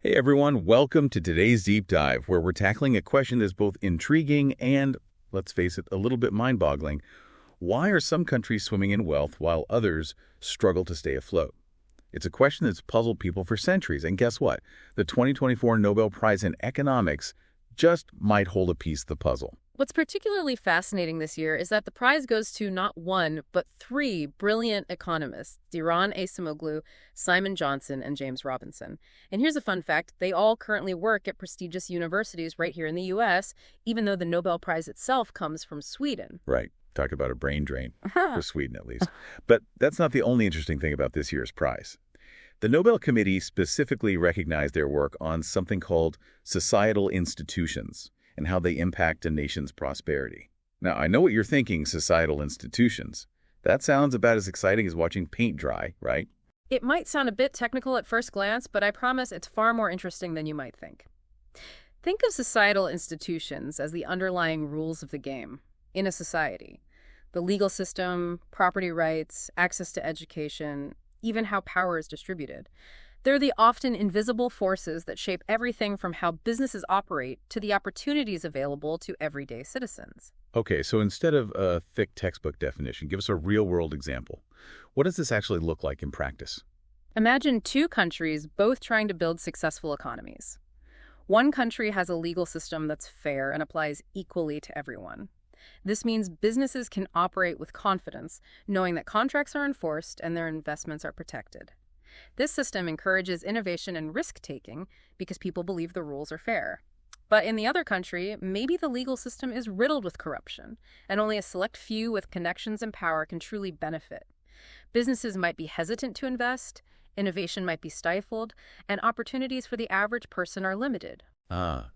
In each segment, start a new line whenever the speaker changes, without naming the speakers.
Hey everyone, welcome to today's deep dive, where we're tackling a question that's both intriguing and, let's face it, a little bit mind-boggling. Why are some countries swimming in wealth while others struggle to stay afloat? It's a question that's puzzled people for centuries, and guess what? The 2024 Nobel Prize in Economics just might hold a piece of the puzzle.
What's particularly fascinating this year is that the prize goes to not one, but three brilliant economists, Daron Acemoglu, Simon Johnson, and James Robinson. And here's a fun fact. They all currently work at prestigious universities right here in the U.S., even though the Nobel Prize itself comes from Sweden.
Right. Talk about a brain drain, for Sweden at least. But that's not the only interesting thing about this year's prize. The Nobel Committee specifically recognized their work on something called societal institutions and how they impact a nation's prosperity. Now, I know what you're thinking, societal institutions. That sounds about as exciting as watching paint dry, right?
It might sound a bit technical at first glance, but I promise it's far more interesting than you might think. Think of societal institutions as the underlying rules of the game in a society. The legal system, property rights, access to education, even how power is distributed. They're the often invisible forces that shape everything from how businesses operate to the opportunities available to everyday citizens.
Okay, so instead of a thick textbook definition, give us a real-world example. What does this actually look like in practice?
Imagine two countries both trying to build successful economies. One country has a legal system that's fair and applies equally to everyone. This means businesses can operate with confidence, knowing that contracts are enforced and their investments are protected. This system encourages innovation and risk-taking because people believe the rules are fair. But in the other country, maybe the legal system is riddled with corruption, and only a select few with connections and power can truly benefit. Businesses might be hesitant to invest, innovation might be stifled, and opportunities for the average person are limited.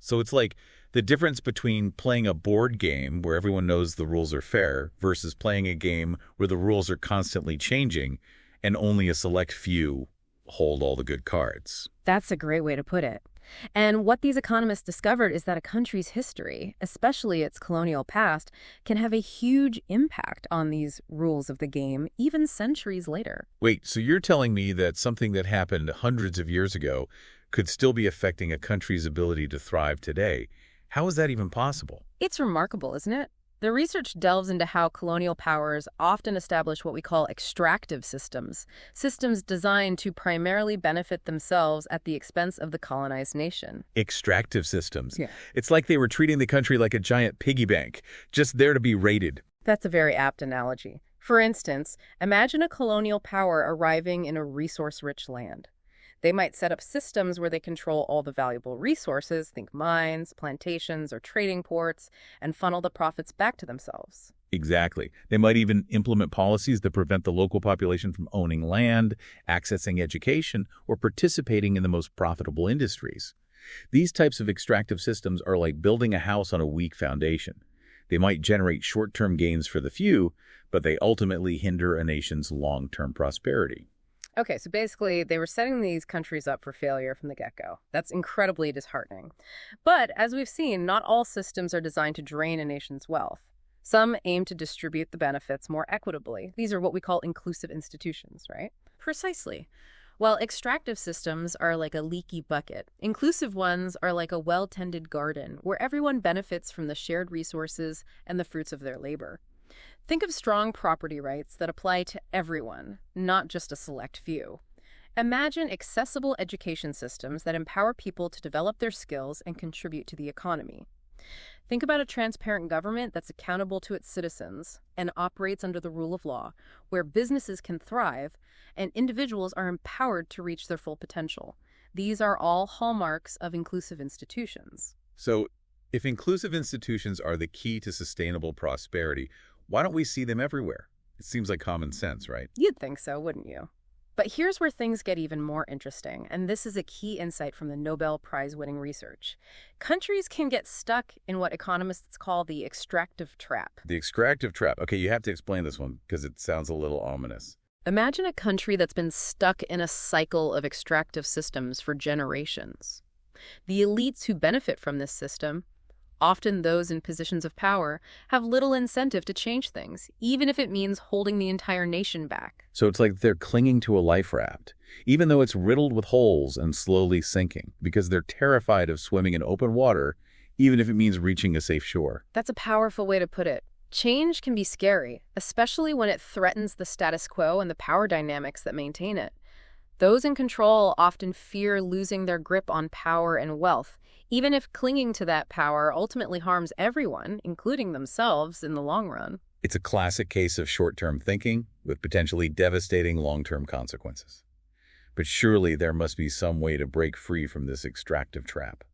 So it's like the difference between playing a board game where everyone knows the rules are fair versus playing a game where the rules are constantly changing and only a select few hold all the good cards.
That's a great way to put it. And what these economists discovered is that a country's history, especially its colonial past, can have a huge impact on these rules of the game, even centuries later.
Wait, so you're telling me that something that happened hundreds of years ago could still be affecting a country's ability to thrive today? How is that even possible?
It's remarkable, isn't it? The research delves into how colonial powers often establish what we call extractive systems, systems designed to primarily benefit themselves at the expense of the colonized nation.
Extractive systems.
Yeah.
It's like they were treating the country like a giant piggy bank, just there to be raided.
That's a very apt analogy. For instance, imagine a colonial power arriving in a resource-rich land. They might set up systems where they control all the valuable resources, think mines, plantations, or trading ports, and funnel the profits back to themselves.
Exactly. They might even implement policies that prevent the local population from owning land, accessing education, or participating in the most profitable industries. These types of extractive systems are like building a house on a weak foundation. They might generate short-term gains for the few, but they ultimately hinder a nation's long-term prosperity.
Okay, so basically, they were setting these countries up for failure from the get-go. That's incredibly disheartening. But as we've seen, not all systems are designed to drain a nation's wealth. Some aim to distribute the benefits more equitably. These are what we call inclusive institutions, right? Precisely. While extractive systems are like a leaky bucket, inclusive ones are like a well-tended garden where everyone benefits from the shared resources and the fruits of their labor. Think of strong property rights that apply to everyone, not just a select few. Imagine accessible education systems that empower people to develop their skills and contribute to the economy. Think about a transparent government that's accountable to its citizens and operates under the rule of law, where businesses can thrive and individuals are empowered to reach their full potential. These are all hallmarks of inclusive institutions.
So, if inclusive institutions are the key to sustainable prosperity, why don't we see them everywhere? It seems like common sense, right?
You'd think so, wouldn't you? But here's where things get even more interesting, and this is a key insight from the Nobel Prize-winning research. Countries can get stuck in what economists call the extractive trap.
The extractive trap. Okay, you have to explain this one because it sounds a little ominous.
Imagine a country that's been stuck in a cycle of extractive systems for generations. The elites who benefit from this system, often those in positions of power, have little incentive to change things, even if it means holding the entire nation back.
So it's like they're clinging to a life raft. even though it's riddled with holes and slowly sinking, because they're terrified of swimming in open water, even if it means reaching a safe shore.
That's a powerful way to put it. Change can be scary, especially when it threatens the status quo and the power dynamics that maintain it. Those in control often fear losing their grip on power and wealth, even if clinging to that power ultimately harms everyone, including themselves, in the long run.
It's a classic case of short-term thinking with potentially devastating long-term consequences. But surely there must be some way to break free from this extractive trap.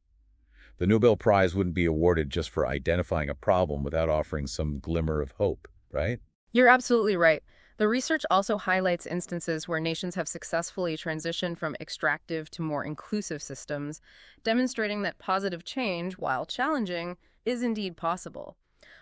The Nobel Prize wouldn't be awarded just for identifying a problem without offering some glimmer of hope, right?
You're absolutely right. The research also highlights instances where nations have successfully transitioned from extractive to more inclusive systems, demonstrating that positive change, while challenging, is indeed possible.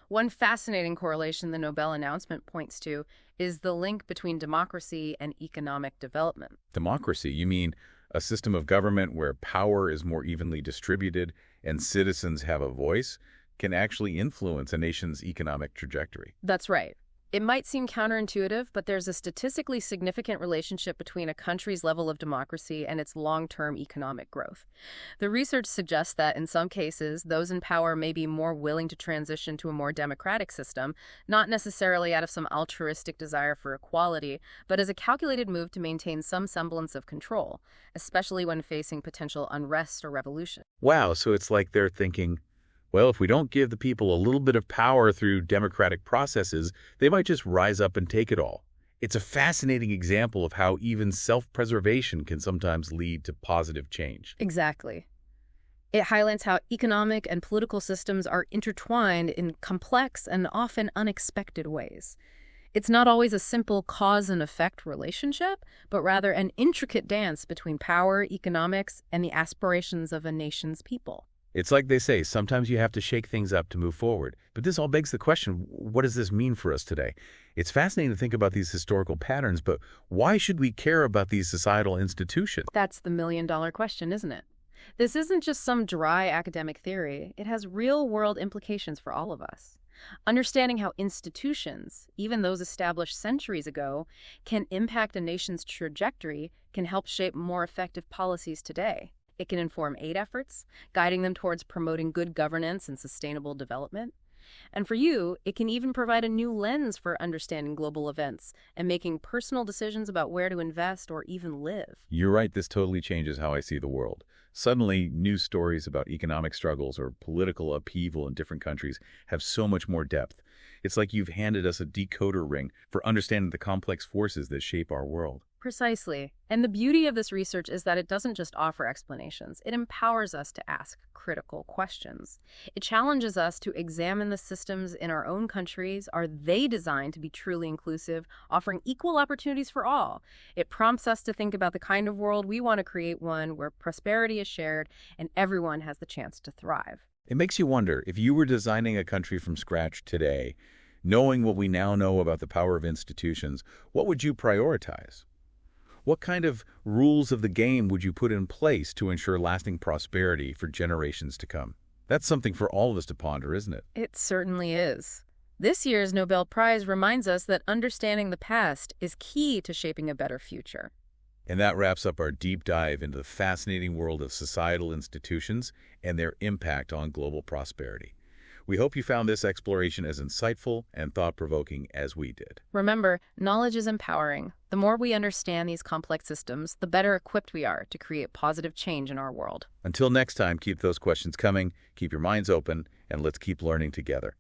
One fascinating correlation the Nobel announcement points to is the link between democracy and economic development.
Democracy, you mean a system of government where power is more evenly distributed and citizens have a voice, can actually influence a nation's economic trajectory.
That's right. It might seem counterintuitive, but there's a statistically significant relationship between a country's level of democracy and its long-term economic growth. The research suggests that in some cases, those in power may be more willing to transition to a more democratic system, not necessarily out of some altruistic desire for equality, but as a calculated move to maintain some semblance of control, especially when facing potential unrest or revolution.
Wow, so it's like they're thinking, well, if we don't give the people a little bit of power through democratic processes, they might just rise up and take it all. It's a fascinating example of how even self-preservation can sometimes lead to positive change.
Exactly. It highlights how economic and political systems are intertwined in complex and often unexpected ways. It's not always a simple cause and effect relationship, but rather an intricate dance between power, economics, and the aspirations of a nation's people.
It's like they say, sometimes you have to shake things up to move forward. But this all begs the question, what does this mean for us today? It's fascinating to think about these historical patterns, but why should we care about these societal institutions?
That's the million-dollar question, isn't it? This isn't just some dry academic theory. It has real-world implications for all of us. Understanding how institutions, even those established centuries ago, can impact a nation's trajectory can help shape more effective policies today. It can inform aid efforts, guiding them towards promoting good governance and sustainable development. And for you, it can even provide a new lens for understanding global events and making personal decisions about where to invest or even live.
You're right, this totally changes how I see the world. Suddenly, news stories about economic struggles or political upheaval in different countries have so much more depth. It's like you've handed us a decoder ring for understanding the complex forces that shape our world.
Precisely. And the beauty of this research is that it doesn't just offer explanations. It empowers us to ask critical questions. It challenges us to examine the systems in our own countries. Are they designed to be truly inclusive, offering equal opportunities for all? It prompts us to think about the kind of world we want to create, one where prosperity is shared and everyone has the chance to thrive.
It makes you wonder, if you were designing a country from scratch today, knowing what we now know about the power of institutions, what would you prioritize? What kind of rules of the game would you put in place to ensure lasting prosperity for generations to come? That's something for all of us to ponder, isn't it?
It certainly is. This year's Nobel Prize reminds us that understanding the past is key to shaping a better future.
And that wraps up our deep dive into the fascinating world of societal institutions and their impact on global prosperity. We hope you found this exploration as insightful and thought-provoking as we did.
Remember, knowledge is empowering. The more we understand these complex systems, the better equipped we are to create positive change in our world.
Until next time, keep those questions coming, keep your minds open, and let's keep learning together.